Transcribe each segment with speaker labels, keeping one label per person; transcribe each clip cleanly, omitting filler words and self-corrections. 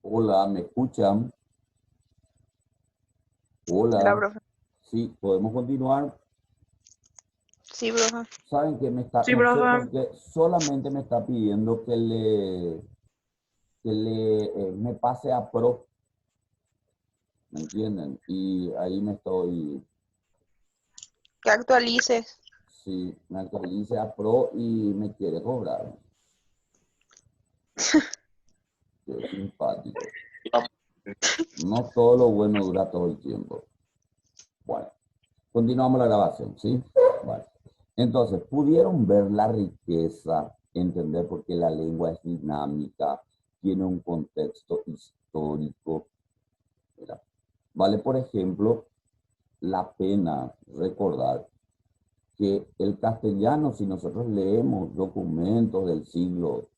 Speaker 1: Hola, ¿me escuchan?
Speaker 2: Hola,
Speaker 1: Hola,
Speaker 2: profe.
Speaker 1: sí, podemos continuar.
Speaker 2: Sí, profe.
Speaker 1: Saben que me está,
Speaker 2: Sí,
Speaker 1: no sé
Speaker 2: profe.
Speaker 1: por qué, solamente me está pidiendo que me pase a Pro, ¿me entienden? Y ahí me estoy,
Speaker 2: Que actualices.
Speaker 1: sí, me actualice a Pro y me quiere cobrar. Qué simpático. No todo lo bueno dura todo el tiempo. Bueno, continuamos la grabación, ¿sí? Bueno. Entonces, pudieron ver la riqueza, entender por qué la lengua es dinámica, tiene un contexto histórico. Mira, vale, por ejemplo, la pena recordar que el castellano, si nosotros leemos documentos del siglo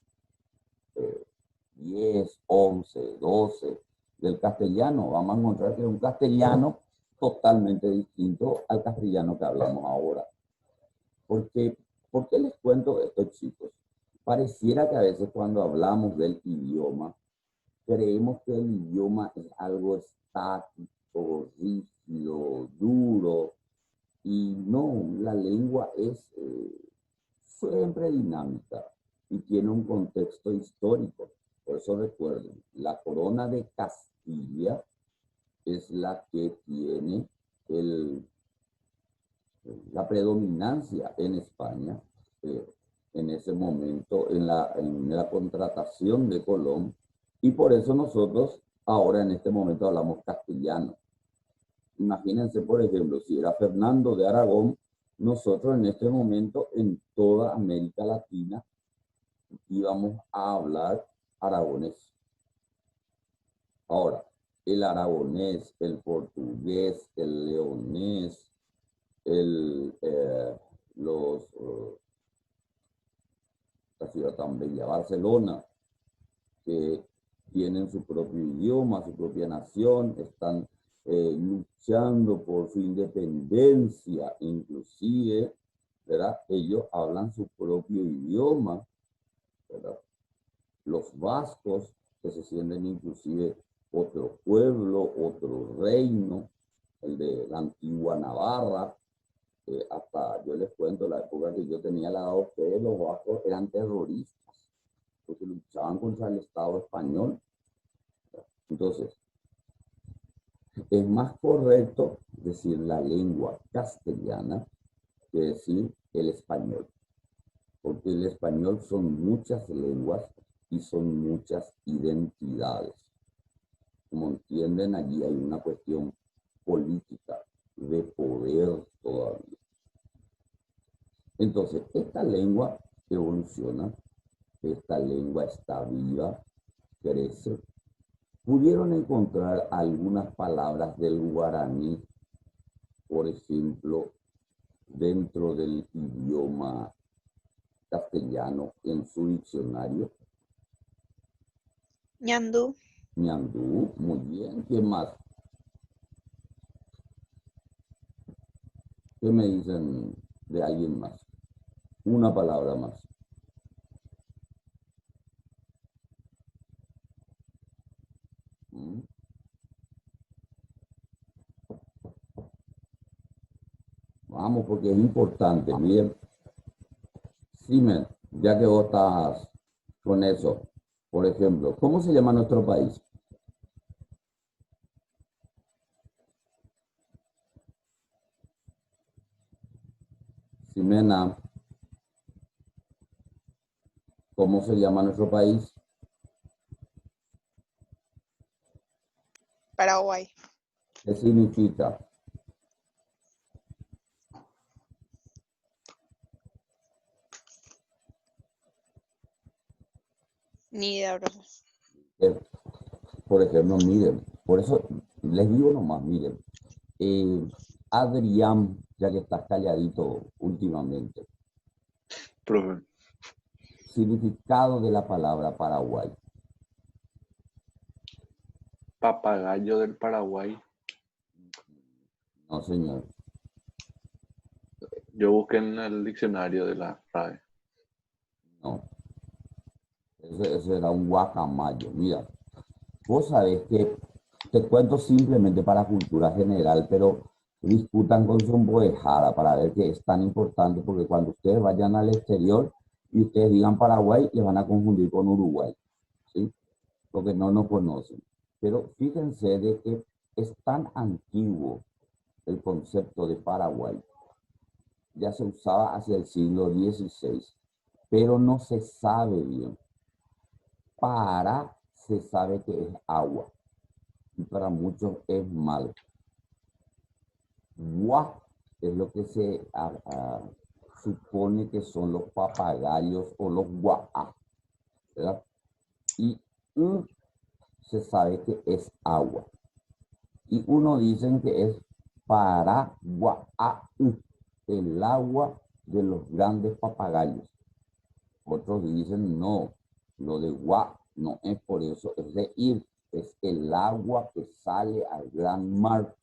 Speaker 1: 10, 11, 12 del castellano, vamos a encontrar que es un castellano totalmente distinto al castellano que hablamos ahora. Porque, ¿por qué les cuento esto, chicos? Pareciera que a veces cuando hablamos del idioma, creemos que el idioma es algo estático, rígido, duro, y no, la lengua es siempre dinámica y tiene un contexto histórico. Por eso recuerden, la corona de Castilla es la que tiene el la predominancia en España en ese momento, en la contratación de Colón, y por eso nosotros ahora en este momento hablamos castellano. Imagínense, por ejemplo, si era Fernando de Aragón, nosotros en este momento en toda América Latina íbamos a hablar aragonés. Ahora, el aragonés, el portugués, el leonés, el, los, la ciudad tan bella, Barcelona, que tienen su propio idioma, su propia nación, están luchando por su independencia, inclusive, ¿verdad? Ellos hablan su propio idioma, ¿verdad? Los vascos, que se sienten inclusive otro pueblo, otro reino, el de la antigua Navarra. Hasta yo les cuento, la época que yo tenía la edad de ustedes, los vascos eran terroristas, porque luchaban contra el Estado español. Entonces, es más correcto decir la lengua castellana que decir el español, porque el español son muchas lenguas y son muchas identidades. Como entienden, allí hay una cuestión política de poder todavía. Entonces, esta lengua evoluciona, esta lengua está viva, crece. Pudieron encontrar algunas palabras del guaraní, por ejemplo, dentro del idioma castellano en su diccionario.
Speaker 2: Ñandú.
Speaker 1: Ñandú, muy bien. ¿Qué más? ¿Qué me dicen de alguien más? Una palabra más. ¿Mm? Vamos, porque es importante. Miren, Simen, ya que vos estás con eso, por ejemplo, ¿cómo se llama nuestro país? Ximena, ¿cómo se llama nuestro país?
Speaker 2: Paraguay.
Speaker 1: ¿Qué significa?
Speaker 2: Ni idea, profe.
Speaker 1: Eh, por ejemplo, miren, por eso les digo nomás, miren, eh, Adrián, ya que estás calladito últimamente,
Speaker 3: Profe,
Speaker 1: significado de la palabra Paraguay.
Speaker 3: papagayo del Paraguay.
Speaker 1: No, señor.
Speaker 3: Yo busqué en el diccionario de la RAE.
Speaker 1: No. Ese era un guacamayo. Mira, vos sabés que, te cuento simplemente para cultura general, pero discutan con su emboejada para ver qué es tan importante, porque cuando ustedes vayan al exterior y ustedes digan Paraguay, les van a confundir con Uruguay, ¿sí? Porque no nos conocen. Pero fíjense de que es tan antiguo el concepto de Paraguay. Ya se usaba hacia el siglo XVI, pero no se sabe bien. Para se sabe que es agua y para muchos es mal. Gua es lo que se supone que son los papagayos o los guaá, ¿verdad? Y se sabe que es agua. Y uno dicen que es Paraguay, el agua de los grandes papagayos. Otros dicen no, lo de gua no es por eso, es de ir, es el agua que sale al gran mar.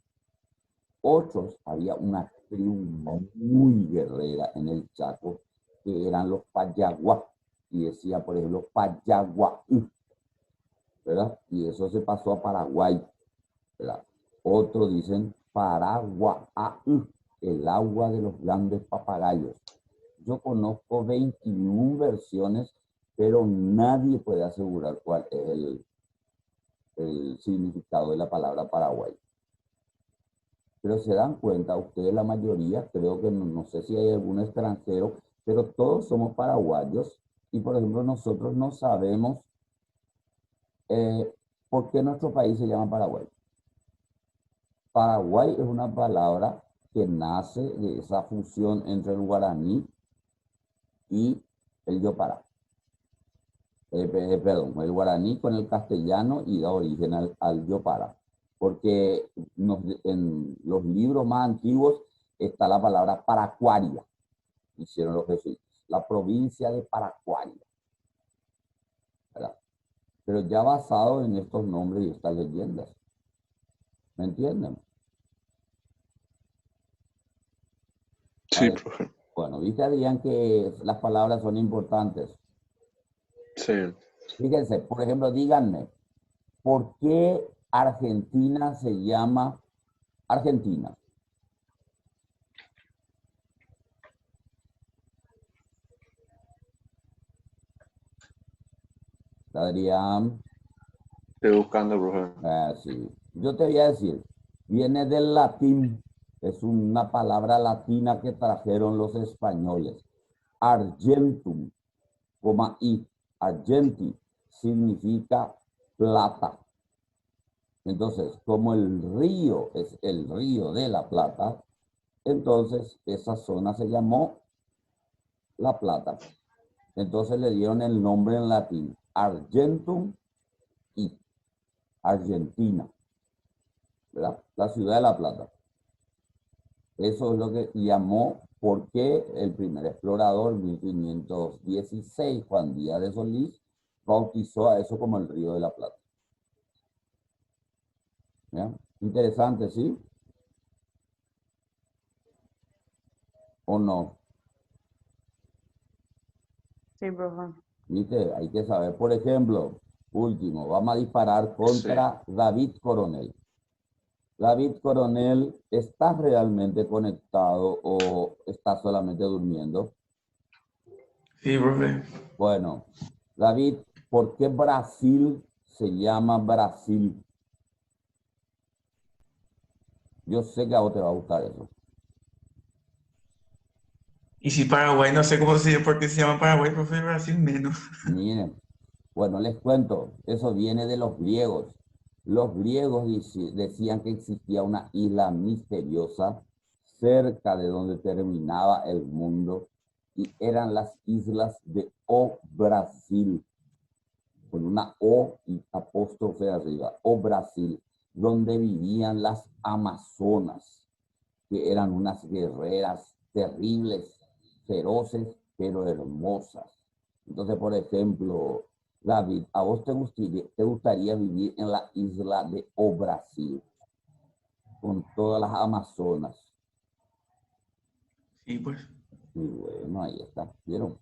Speaker 1: Otros, había una tribu muy guerrera en el Chaco, que eran los Payaguá, y decía, por ejemplo, Payaguá, ¿verdad? Y eso se pasó a Paraguay, ¿verdad? Otros dicen Paraguay, el agua de los grandes papagayos. Yo conozco 21 versiones, pero nadie puede asegurar cuál es el significado de la palabra Paraguay. Pero se dan cuenta, ustedes la mayoría, creo que no sé si hay algún extranjero, pero todos somos paraguayos y por ejemplo nosotros no sabemos por qué nuestro país se llama Paraguay. Paraguay es una palabra que nace de esa fusión entre el guaraní y el yopara. Perdón, el guaraní con el castellano y da origen al yopara. Porque en los libros más antiguos está la palabra Paracuaria, hicieron los jesuitas, la provincia de Paracuaria, ¿verdad? Pero ya basado en estos nombres y estas leyendas. ¿Me entienden?
Speaker 3: Sí,
Speaker 1: Vale.
Speaker 3: profe.
Speaker 1: Bueno, viste, Adrián, que las palabras son importantes.
Speaker 3: Sí.
Speaker 1: Fíjense, por ejemplo, díganme, ¿por qué Argentina se llama Argentina? Adrián,
Speaker 3: Estoy buscando, profe.
Speaker 1: sí. Yo te voy a decir, viene del latín, es una palabra latina que trajeron los españoles. Argentum, argenti, significa plata. Entonces, como el río es el río de la Plata, entonces esa zona se llamó La Plata. Entonces le dieron el nombre en latín, Argentum y Argentina, ¿verdad? La ciudad de La Plata. Eso es lo que llamó, porque el primer explorador, 1516, Juan Díaz de Solís, bautizó a eso como el Río de la Plata. ¿Ya? Interesante, ¿sí? ¿O no?
Speaker 4: Sí, profe.
Speaker 1: ¿Viste? Hay que saber. Por ejemplo, último, vamos a disparar contra David Coronel. David Coronel, ¿estás realmente conectado o estás solamente durmiendo?
Speaker 5: Sí, profe.
Speaker 1: Bueno, David, ¿por qué Brasil se llama Brasil? Yo sé que a vos te va a gustar eso.
Speaker 5: Y si Paraguay, no sé cómo se por qué se llama Paraguay, profe, Brasil menos.
Speaker 1: Miren, bueno, les cuento, eso viene de los griegos. Los griegos decían que existía una isla misteriosa cerca de donde terminaba el mundo y eran las islas de O Brasil, con una O y apóstrofe arriba, O Brasil, donde vivían las amazonas, que eran unas guerreras terribles, feroces, pero hermosas. Entonces, por ejemplo, David, ¿a vos te gustaría vivir en la isla de O Brasil, con todas las amazonas?
Speaker 5: Sí, pues.
Speaker 1: Y bueno, ahí está, ¿vieron?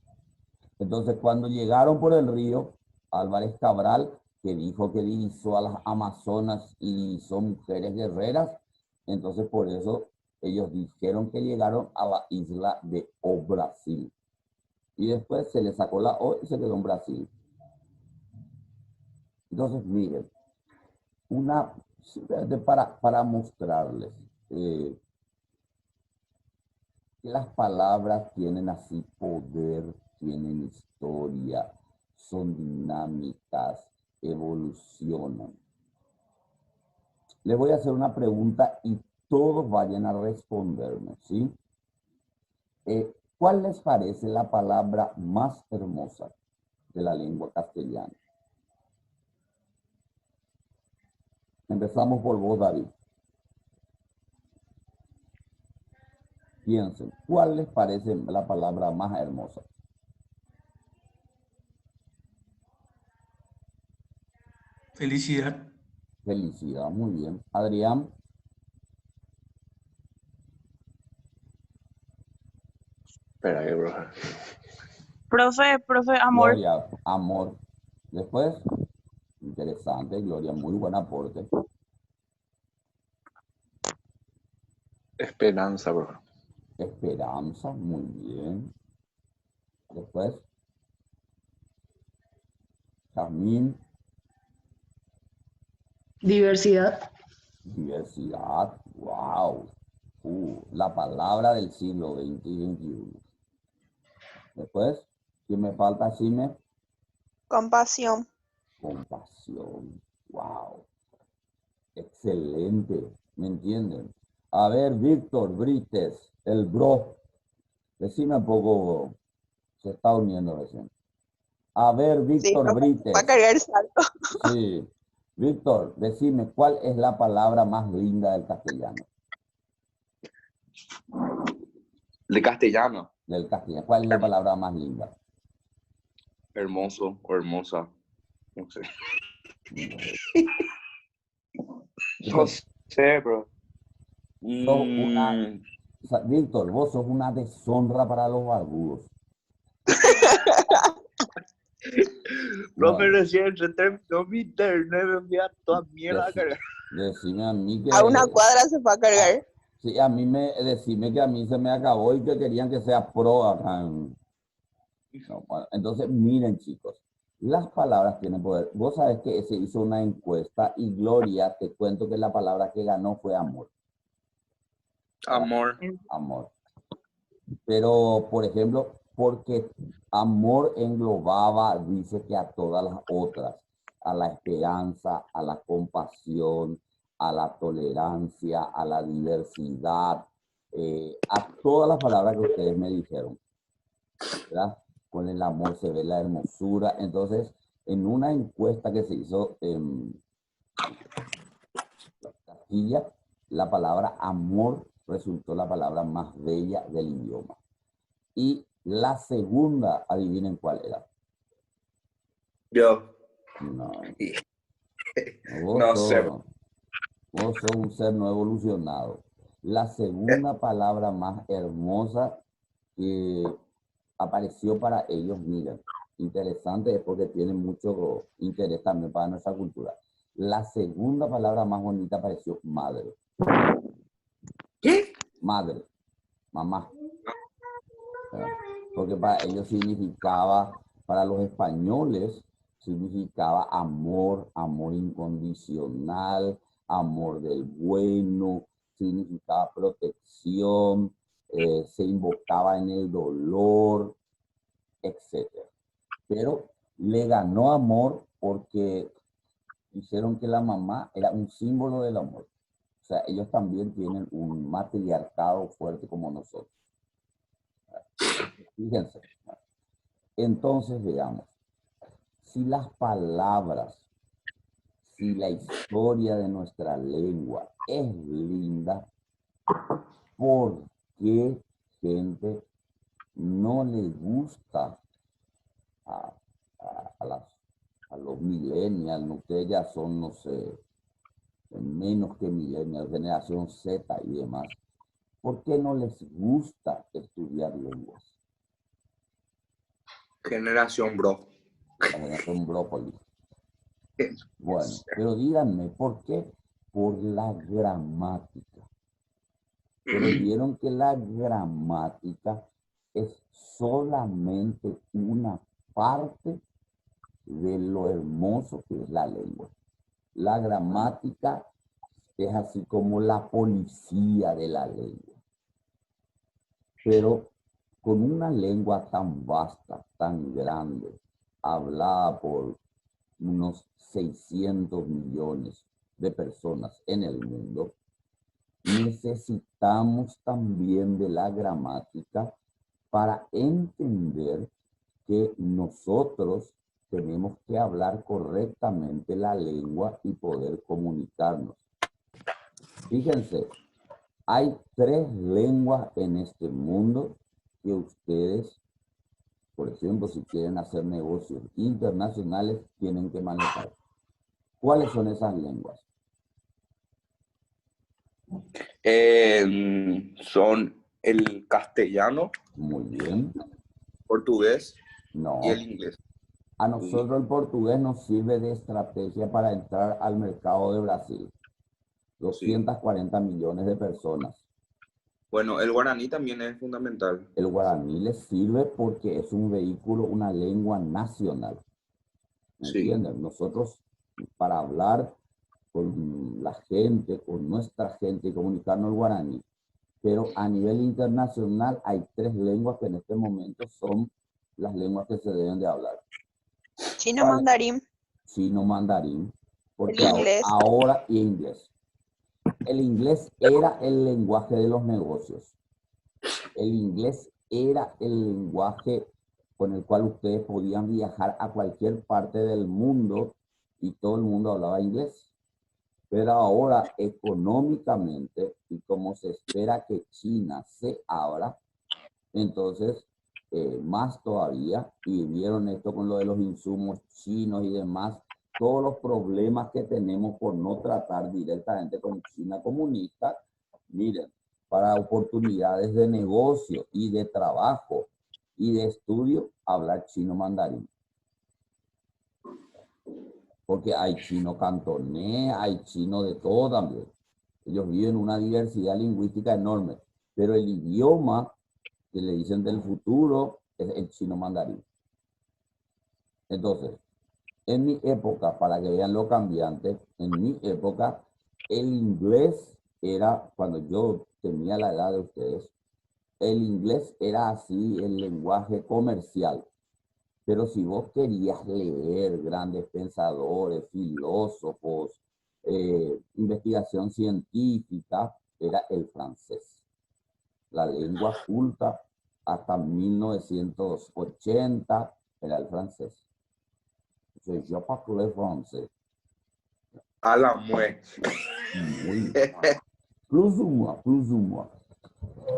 Speaker 1: Entonces, cuando llegaron por el río, Álvarez Cabral que dijo que divisó a las amazonas y divisó mujeres guerreras. Entonces por eso ellos dijeron que llegaron a la isla de O Brasil. Y después se le sacó la O y se quedó en Brasil. Entonces miren, simplemente para mostrarles que las palabras tienen así poder, tienen historia, son dinámicas, evolucionan. Les voy a hacer una pregunta y todos vayan a responderme, ¿sí? ¿Cuál les parece la palabra más hermosa de la lengua castellana? Empezamos por vos, David. Piensen, ¿cuál les parece la palabra más hermosa?
Speaker 5: Felicidad.
Speaker 1: Felicidad, muy bien. Adrián.
Speaker 3: Espera ahí, brother.
Speaker 2: Profe, amor.
Speaker 1: Gloria, amor. Después, interesante, Gloria, muy buen aporte.
Speaker 3: Esperanza, brother.
Speaker 1: Esperanza, muy bien. Después, Jamín.
Speaker 4: Diversidad.
Speaker 1: Diversidad, wow. La palabra del siglo XX y XXI. Después, ¿quién me falta, Jimé?
Speaker 2: Compasión.
Speaker 1: Compasión, wow. Excelente, ¿me entienden? A ver, Víctor Brites, el bro. Decime un poco, se está uniendo recién. A ver,
Speaker 2: Sí,
Speaker 1: Víctor
Speaker 2: profe,
Speaker 1: Brites.
Speaker 2: va a cargar el salto.
Speaker 1: Sí. Víctor, decime, ¿cuál es la palabra más linda del castellano?
Speaker 6: De castellano,
Speaker 1: Del castellano. ¿Cuál es la palabra más linda?
Speaker 6: hermoso o hermosa. No sé. No sé, bro.
Speaker 1: Víctor, vos sos una deshonra para los barbudos.
Speaker 6: Profe, recién se terminó mi internet, me envía toda mierda a cargar.
Speaker 1: Decime a mí que...
Speaker 2: A una cuadra se va a cargar.
Speaker 1: Sí, decime que a mí se me acabó y que querían que sea pro acá. No, bueno, entonces, miren, chicos, las palabras tienen poder. Vos sabés que se hizo una encuesta y Gloria, te cuento que la palabra que ganó fue amor.
Speaker 6: Amor.
Speaker 1: Amor. Pero, por ejemplo, porque amor englobaba, dice que a todas las otras, a la esperanza, a la compasión, a la tolerancia, a la diversidad, a todas las palabras que ustedes me dijeron, ¿verdad? Con el amor se ve la hermosura. Entonces, en una encuesta que se hizo en Castilla, la palabra amor resultó la palabra más bella del idioma. Y la segunda, adivinen cuál era.
Speaker 6: Yo.
Speaker 1: No.
Speaker 6: No sé.
Speaker 1: Vos sos un ser no evolucionado. La segunda palabra más hermosa que apareció para ellos, miren, interesante es porque tiene mucho interés también para nuestra cultura. La segunda palabra más bonita apareció madre.
Speaker 6: ¿Qué?
Speaker 1: Madre, mamá. Porque para ellos significaba, para los españoles, significaba amor, amor incondicional, amor del bueno, significaba protección, se invocaba en el dolor, etc. Pero le ganó amor porque hicieron que la mamá era un símbolo del amor. O sea, ellos también tienen un matriarcado fuerte como nosotros. Fíjense. Entonces, veamos. Si las palabras, si la historia de nuestra lengua es linda, ¿por qué gente no le gusta a los millennials? Ustedes ya son, no sé, menos que millennials, generación Z y demás. ¿Por qué no les gusta estudiar lenguas?
Speaker 6: Generación bro.
Speaker 1: La generación brócoli. Bueno, pero díganme, ¿por qué? Por la gramática. Pero vieron que la gramática es solamente una parte de lo hermoso que es la lengua. La gramática es así como la policía de la lengua. Pero con una lengua tan vasta, tan grande, hablada por unos 600 millones de personas en el mundo, necesitamos también de la gramática para entender que nosotros tenemos que hablar correctamente la lengua y poder comunicarnos. Fíjense, hay 3 lenguas en este mundo que ustedes, por ejemplo, si quieren hacer negocios internacionales, tienen que manejar. ¿Cuáles son esas lenguas?
Speaker 6: Son el castellano,
Speaker 1: Muy bien.
Speaker 6: portugués
Speaker 1: No.
Speaker 6: y el inglés.
Speaker 1: A nosotros el portugués nos sirve de estrategia para entrar al mercado de Brasil. 240 millones de personas.
Speaker 6: Bueno, el guaraní también es fundamental.
Speaker 1: El guaraní les sirve porque es un vehículo, una lengua nacional. ¿Me entienden? Nosotros, para hablar con la gente, con nuestra gente y comunicarnos el guaraní. Pero a nivel internacional hay 3 lenguas que en este momento son las lenguas que se deben de hablar.
Speaker 2: Chino mandarín.
Speaker 1: Chino mandarín. Porque
Speaker 2: El inglés.
Speaker 1: ahora y inglés. El inglés era el lenguaje de los negocios. El inglés era el lenguaje con el cual ustedes podían viajar a cualquier parte del mundo y todo el mundo hablaba inglés. Pero ahora económicamente, y como se espera que China se abra, entonces más todavía, y vieron esto con lo de los insumos chinos y demás, todos los problemas que tenemos por no tratar directamente con China comunista, miren, para oportunidades de negocio y de trabajo y de estudio, hablar chino mandarín. Porque hay chino cantonés, hay chino de todo también. Ellos viven una diversidad lingüística enorme, pero el idioma que le dicen del futuro es el chino mandarín. Entonces, en mi época, para que vean lo cambiante, en mi época, el inglés era, cuando yo tenía la edad de ustedes, el inglés era así el lenguaje comercial. Pero si vos querías leer grandes pensadores, filósofos, investigación científica, era el francés. La lengua culta hasta 1980 era el francés. Entonces, yo parle francés.
Speaker 6: A la mue.
Speaker 1: Muy bien. Plus ou moins.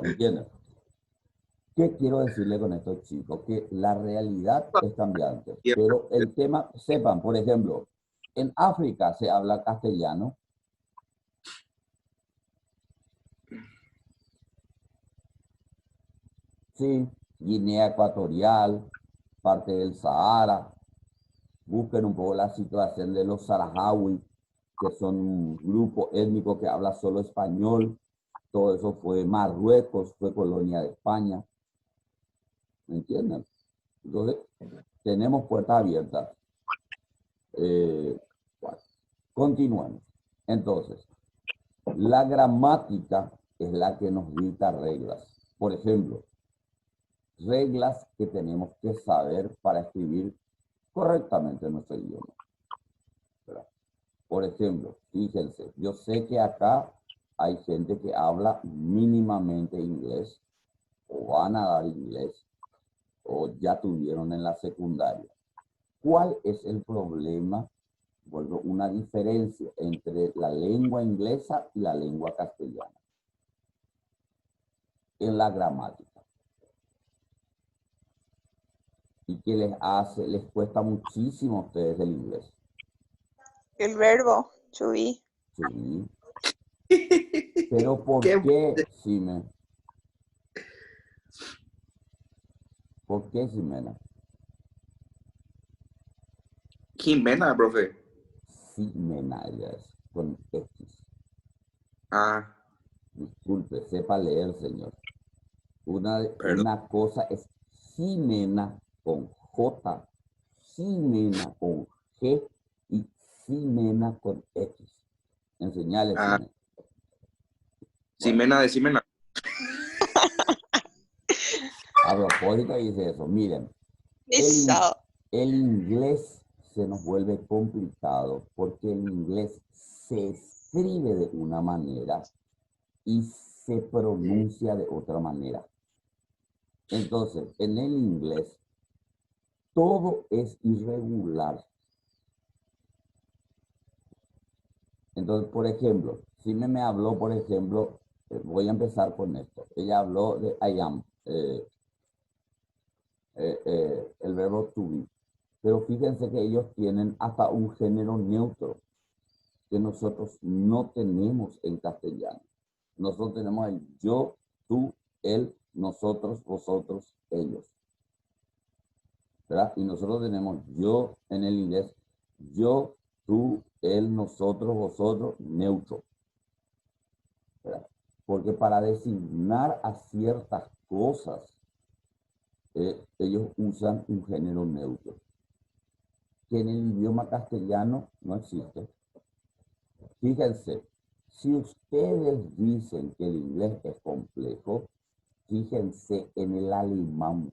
Speaker 1: ¿Entiendes? ¿Qué quiero decirle con estos chicos? Que la realidad es cambiante. Pero el tema, sepan, por ejemplo, en África se habla castellano. Sí, Guinea Ecuatorial, parte del Sahara. Busquen un poco la situación de los saharaui, que son un grupo étnico que habla solo español. Todo eso fue Marruecos, fue colonia de España. ¿Me entienden? Entonces, tenemos puertas abiertas. Bueno, continuamos. Entonces, la gramática es la que nos dicta reglas. Por ejemplo, reglas que tenemos que saber para escribir correctamente nuestro idioma. Por ejemplo, fíjense, yo sé que acá hay gente que habla mínimamente inglés, o van a dar inglés, o ya tuvieron en la secundaria. ¿Cuál es el problema? Bueno, una diferencia entre la lengua inglesa y la lengua castellana. En la gramática. Y que les cuesta muchísimo a ustedes el inglés.
Speaker 2: El verbo, to be.
Speaker 1: Sí. Pero ¿por qué, Ximena? ¿Por qué, Ximena?
Speaker 6: Jimena, profe.
Speaker 1: Ximena, ella es, con X.
Speaker 6: Ah,
Speaker 1: Disculpe, sepa leer, señor.
Speaker 6: perdón.
Speaker 1: Una cosa es Ximena con J, Ximena con G y Ximena con X. Enseñale,
Speaker 6: Ah,
Speaker 1: Ximena.
Speaker 6: Ximena de Ximena.
Speaker 1: A propósito dice eso, miren,
Speaker 2: Pesado.
Speaker 1: el inglés se nos vuelve complicado porque el inglés se escribe de una manera y se pronuncia de otra manera. Entonces, en el inglés, todo es irregular. Entonces, por ejemplo, si me habló, por ejemplo, voy a empezar con esto. Ella habló de I am, el verbo to be. Pero fíjense que ellos tienen hasta un género neutro que nosotros no tenemos en castellano. Nosotros tenemos el yo, tú, él, nosotros, vosotros, ellos. ¿Verdad? Y nosotros tenemos yo en el inglés, yo, tú, él, nosotros, vosotros, neutro. ¿Verdad? Porque para designar a ciertas cosas, ellos usan un género neutro, que en el idioma castellano no existe. Fíjense, si ustedes dicen que el inglés es complejo, fíjense en el alemán.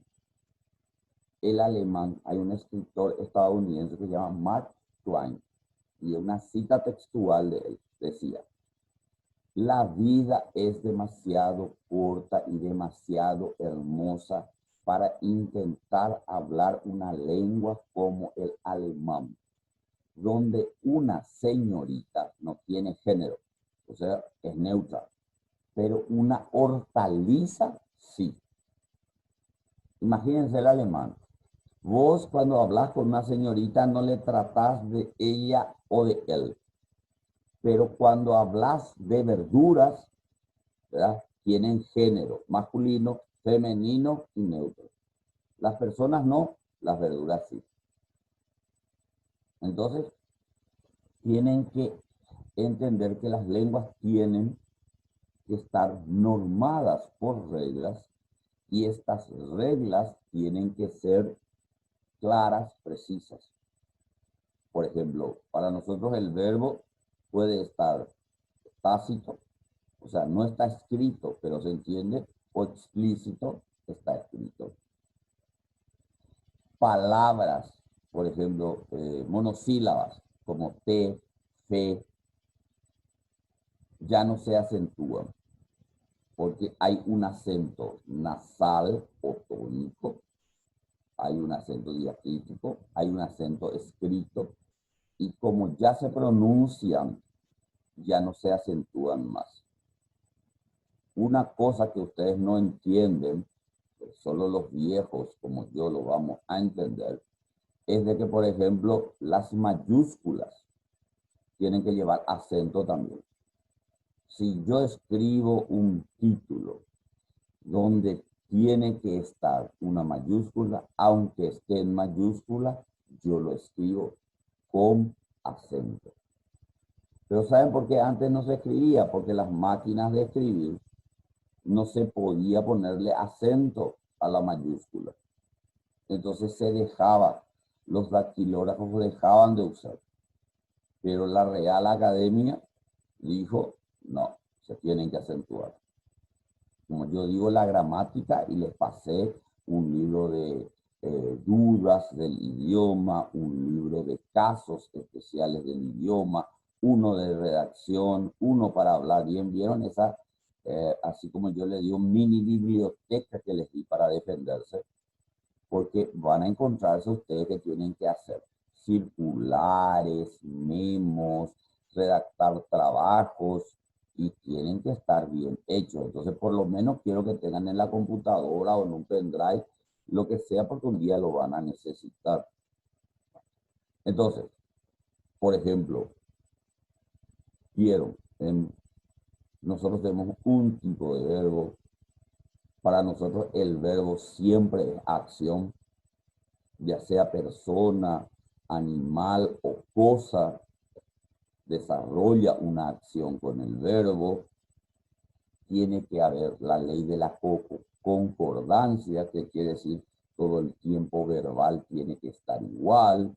Speaker 1: El alemán, hay un escritor estadounidense que se llama Mark Twain, y una cita textual de él decía: la vida es demasiado corta y demasiado hermosa para intentar hablar una lengua como el alemán, donde una señorita no tiene género, o sea, es neutra, pero una hortaliza sí. Imagínense el alemán. Vos cuando hablas con una señorita no le tratás de ella o de él, pero cuando hablas de verduras, ¿verdad?, tienen género masculino, femenino y neutro. Las personas no, las verduras sí. Entonces, tienen que entender que las lenguas tienen que estar normadas por reglas y estas reglas tienen que ser claras, precisas. Por ejemplo, para nosotros el verbo puede estar tácito, o sea, no está escrito, pero se entiende, o explícito, está escrito. Palabras, por ejemplo, monosílabas, como te, fe, ya no se acentúan, porque hay un acento nasal o tónico, hay un acento diacrítico, hay un acento escrito, y como ya se pronuncian, ya no se acentúan más. Una cosa que ustedes no entienden, que solo los viejos como yo lo vamos a entender, es de que, por ejemplo, las mayúsculas tienen que llevar acento también. Si yo escribo un título donde tiene que estar una mayúscula, aunque esté en mayúscula, yo lo escribo con acento. Pero ¿saben por qué antes no se escribía? Porque las máquinas de escribir no se podía ponerle acento a la mayúscula. Entonces se dejaba, los dactilógrafos dejaban de usar. Pero la Real Academia dijo, no, se tienen que acentuar. Como yo digo la gramática, y les pasé un libro de dudas del idioma, un libro de casos especiales del idioma, uno de redacción, uno para hablar bien. ¿Vieron esa? Así como yo le di un mini biblioteca que les di para defenderse, porque van a encontrarse ustedes que tienen que hacer circulares, memos, redactar trabajos, y tienen que estar bien hechos. Entonces, por lo menos quiero que tengan en la computadora o en un pendrive, lo que sea, porque un día lo van a necesitar. Entonces, por ejemplo, nosotros tenemos un tipo de verbo. Para nosotros el verbo siempre es acción, ya sea persona, animal o cosa. desarrolla una acción con el verbo, tiene que haber la ley de la concordancia, que quiere decir todo el tiempo verbal tiene que estar igual,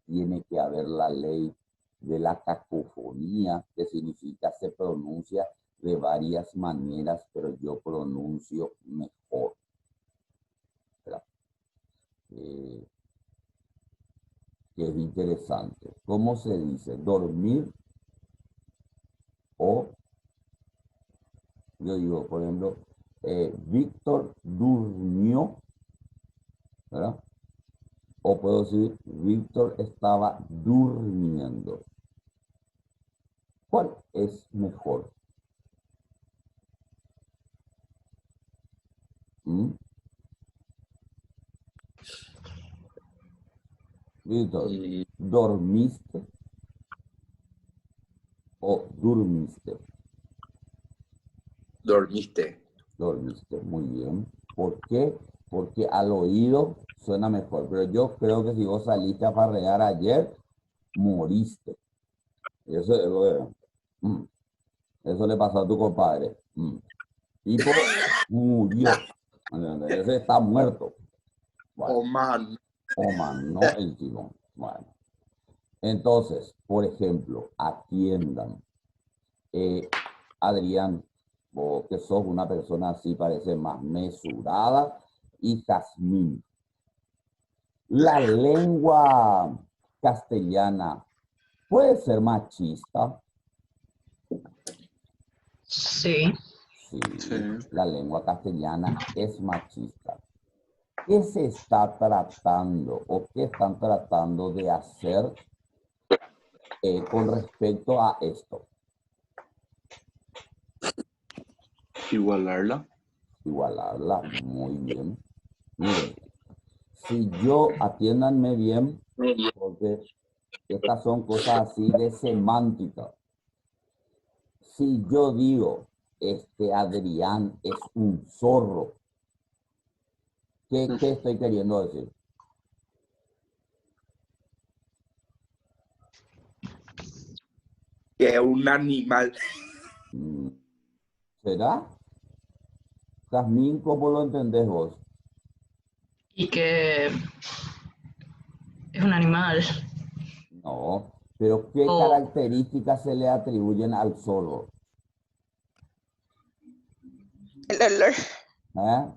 Speaker 1: tiene que haber la ley de la cacofonía, que significa se pronuncia de varias maneras, pero yo pronuncio mejor. Que es interesante. ¿Cómo se dice? Dormir o, yo digo, por ejemplo, Víctor durmió, ¿verdad? O puedo decir, Víctor estaba durmiendo. ¿Cuál es mejor? Víctor, ¿dormiste o durmiste?
Speaker 3: Dormiste.
Speaker 1: Dormiste, muy bien. ¿Por qué? Porque al oído suena mejor. Pero yo creo que si vos saliste a farrear ayer, moriste. Eso le pasó a tu compadre. Tipo, murió. Ese está muerto. Bueno,
Speaker 3: Oh, man.
Speaker 1: no el tipo. Bueno. Entonces, por ejemplo, atiendan. Adrián, vos que sos una persona así, parece más mesurada, y Jazmín. La lengua castellana puede ser machista.
Speaker 4: Sí.
Speaker 1: Sí,
Speaker 3: Sí.
Speaker 1: la lengua castellana es machista. ¿Qué se está tratando o qué están tratando de hacer con respecto a esto?
Speaker 3: Igualarla.
Speaker 1: Igualarla, muy bien. Miren, si yo, atiéndanme bien, porque estas son cosas así de semántica. Si yo digo, Adrián es un zorro, ¿qué estoy queriendo decir?
Speaker 6: Que es un animal.
Speaker 1: ¿Será? Jazmín, ¿cómo lo entendés vos?
Speaker 4: Y que es un animal.
Speaker 1: No, pero ¿qué
Speaker 4: O
Speaker 1: características se le atribuyen al zorro?
Speaker 2: El olor.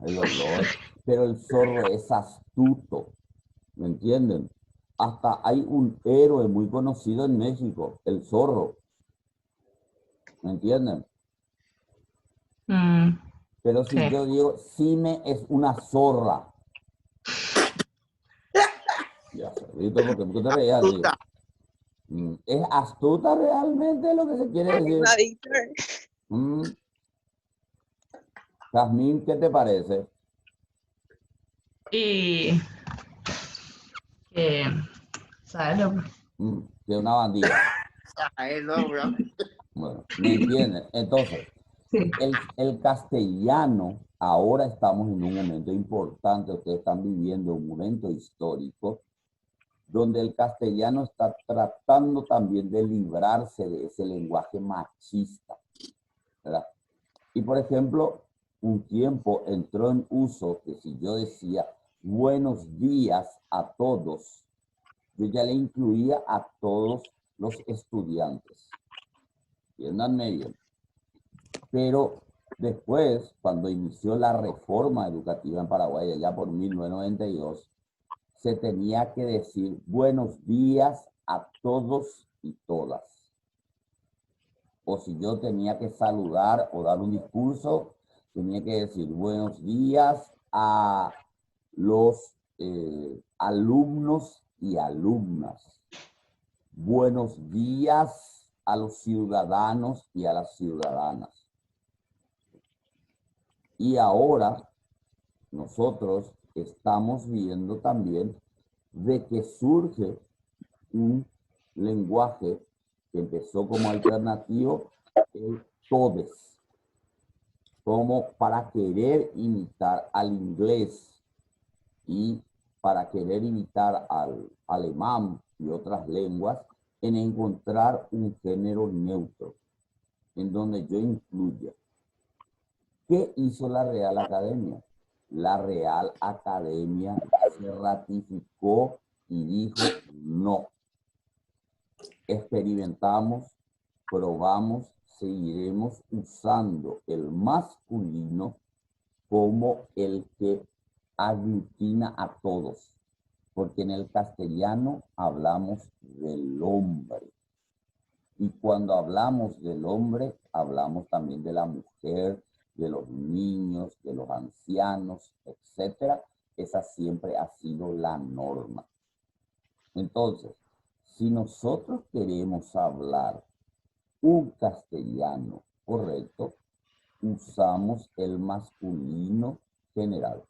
Speaker 1: El olor. Pero el zorro es astuto, ¿me entienden? Hasta hay un héroe muy conocido en México, el zorro, ¿me entienden? Pero si
Speaker 4: sí.
Speaker 1: yo digo, Cime es una zorra. Ya sé, ¿viste? ¿Por qué te reías así? ¿Es astuta realmente lo que se quiere decir?
Speaker 2: No, Víctor.
Speaker 1: Jazmín, ¿qué te parece?
Speaker 4: Y que, ¿sabes?
Speaker 1: Que una bandida. Bueno, ¿me entienden? Entonces,
Speaker 4: Sí.
Speaker 1: el castellano, ahora estamos en un momento importante, ustedes están viviendo un momento histórico, donde el castellano está tratando también de librarse de ese lenguaje machista, ¿verdad? Y por ejemplo, un tiempo entró en uso que si yo decía buenos días a todos, yo ya le incluía a todos los estudiantes. Entiéndanme bien. Pero después, cuando inició la reforma educativa en Paraguay, allá por 1992, se tenía que decir buenos días a todos y todas. O si yo tenía que saludar o dar un discurso, tenía que decir buenos días a los alumnos y alumnas. Buenos días a los ciudadanos y a las ciudadanas. Y ahora nosotros estamos viendo también de que surge un lenguaje que empezó como alternativo, el todes, como para querer imitar al inglés y para querer imitar al alemán y otras lenguas, en encontrar un género neutro, en donde yo incluya. ¿Qué hizo la Real Academia? La Real Academia se ratificó y dijo no. Experimentamos, probamos, seguiremos usando el masculino como el que aglutina a todos, porque en el castellano hablamos del hombre. Y cuando hablamos del hombre, hablamos también de la mujer, de los niños, de los ancianos, etc. Esa siempre ha sido la norma. Entonces, si nosotros queremos hablar un castellano correcto, usamos el masculino general.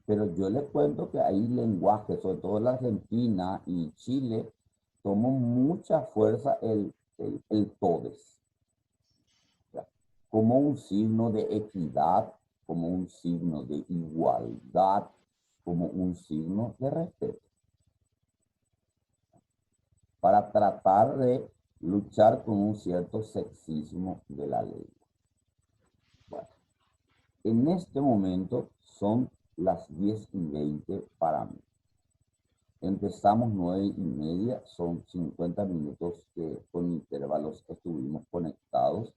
Speaker 1: Pero yo les cuento que hay lenguajes, sobre todo en la Argentina y Chile, tomó mucha fuerza el todes, como un signo de equidad, como un signo de igualdad, como un signo de respeto, para tratar de luchar con un cierto sexismo de la lengua. Bueno, en este momento son las 10:20 para mí. Empezamos 9:30, son 50 minutos que con intervalos estuvimos conectados.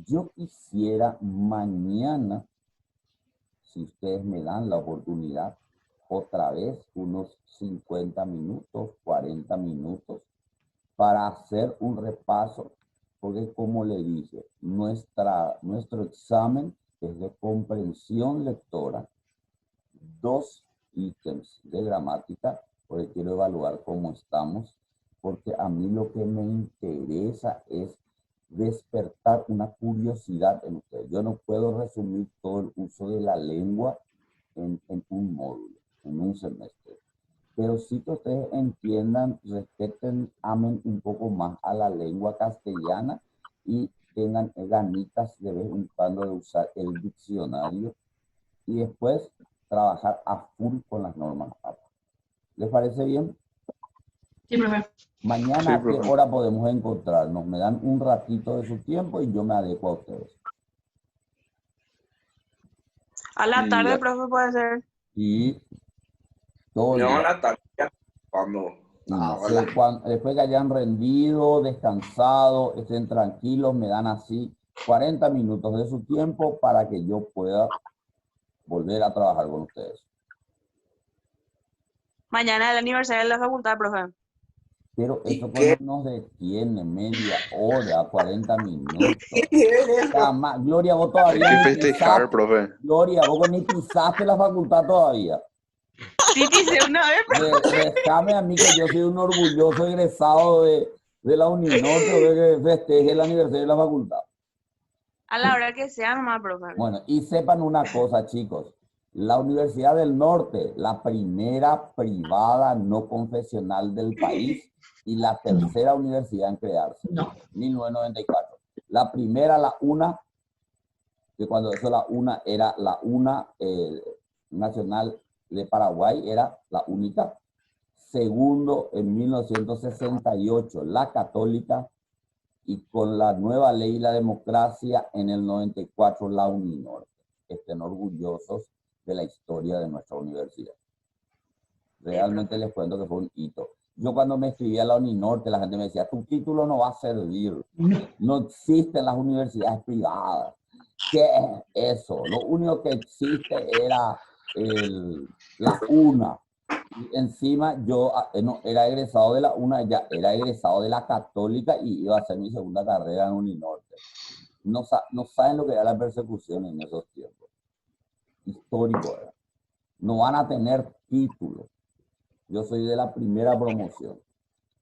Speaker 1: Yo quisiera mañana, si ustedes me dan la oportunidad, otra vez unos 50 minutos, 40 minutos, para hacer un repaso, porque como le dije, nuestro examen es de comprensión lectora, 2 ítems de gramática, porque quiero evaluar cómo estamos, porque a mí lo que me interesa es despertar una curiosidad en ustedes. Yo no puedo resumir todo el uso de la lengua en un módulo, en un semestre. Pero sí que ustedes entiendan, respeten, amen un poco más a la lengua castellana y tengan ganitas de vez en cuando de usar el diccionario y después trabajar a full con las normas APA. ¿Les parece bien?
Speaker 4: Sí, profe.
Speaker 1: Mañana,
Speaker 3: Sí,
Speaker 1: ¿a qué
Speaker 3: profe.
Speaker 1: hora podemos encontrarnos? Me dan un ratito de su tiempo y yo me adecuo a ustedes.
Speaker 2: A la
Speaker 3: Y
Speaker 2: tarde, profe, puede ser.
Speaker 1: Y todo el
Speaker 3: no,
Speaker 1: día.
Speaker 3: la tarea cuando
Speaker 1: Y no
Speaker 3: ahora
Speaker 1: sé, después que hayan rendido, descansado, estén tranquilos, me dan así 40 minutos de su tiempo para que yo pueda volver a trabajar con ustedes.
Speaker 2: Mañana es el aniversario de la facultad, profe.
Speaker 1: Pero
Speaker 3: ¿y
Speaker 1: eso
Speaker 3: qué
Speaker 1: cuando nos detiene media hora, 40 minutos.
Speaker 3: es eso?
Speaker 1: Jamás. Gloria, vos
Speaker 3: Hay
Speaker 1: todavía
Speaker 3: que
Speaker 1: ni
Speaker 3: festejar,
Speaker 1: pisaste.
Speaker 3: profe.
Speaker 1: Gloria, vos ni pisaste la facultad todavía.
Speaker 2: Sí, dice una vez, profe.
Speaker 1: Déjame a mí que yo soy un orgulloso egresado de la Uninorte, de que festeje el aniversario de la facultad.
Speaker 2: A la hora que sea nomás, profe.
Speaker 1: Bueno, y sepan una cosa, chicos. La Universidad del Norte, la primera privada no confesional del país y la tercera universidad en crearse,
Speaker 4: No.
Speaker 1: 1994. La primera, la UNA, que cuando eso la UNA era la UNA Nacional de Paraguay, era la única. Segundo, en 1968, la Católica, y con la nueva ley y la democracia en el 94, la Uninorte. Estén orgullosos de la historia de nuestra universidad. Realmente les cuento que fue un hito. Yo cuando me escribí a la Uninorte, la gente me decía, tu título no va a servir. No existen las universidades privadas. ¿Qué es eso? Lo único que existe era la UNA. Y encima yo no, era egresado de la UNA, ya era egresado de la Católica y iba a hacer mi segunda carrera en Uninorte. No saben lo que era la persecución en esos tiempos. Histórico era. No van a tener título. Yo soy de la primera promoción.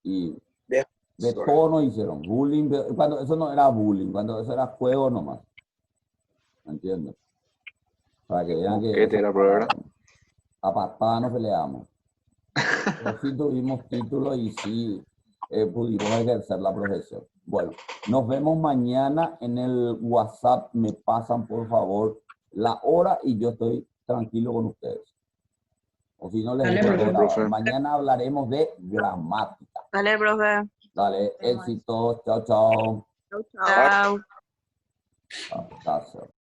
Speaker 1: Y de todo nos hicieron. Bullying, cuando eso no era bullying, cuando eso era juego nomás. ¿Me entiendes? Para que vean que
Speaker 3: ¿Qué te era, profe?
Speaker 1: a patada nos peleamos. Pero sí tuvimos título y sí pudimos ejercer la profesión. Bueno, nos vemos mañana en el WhatsApp. Me pasan, por favor, la hora y yo estoy tranquilo con ustedes. O si no, les
Speaker 4: Dale,
Speaker 1: dejo
Speaker 4: profe.
Speaker 1: grabar. Mañana hablaremos de gramática.
Speaker 2: Dale, profe.
Speaker 1: Dale, éxitos. Chao, chao.
Speaker 2: Chao.
Speaker 1: Gracias.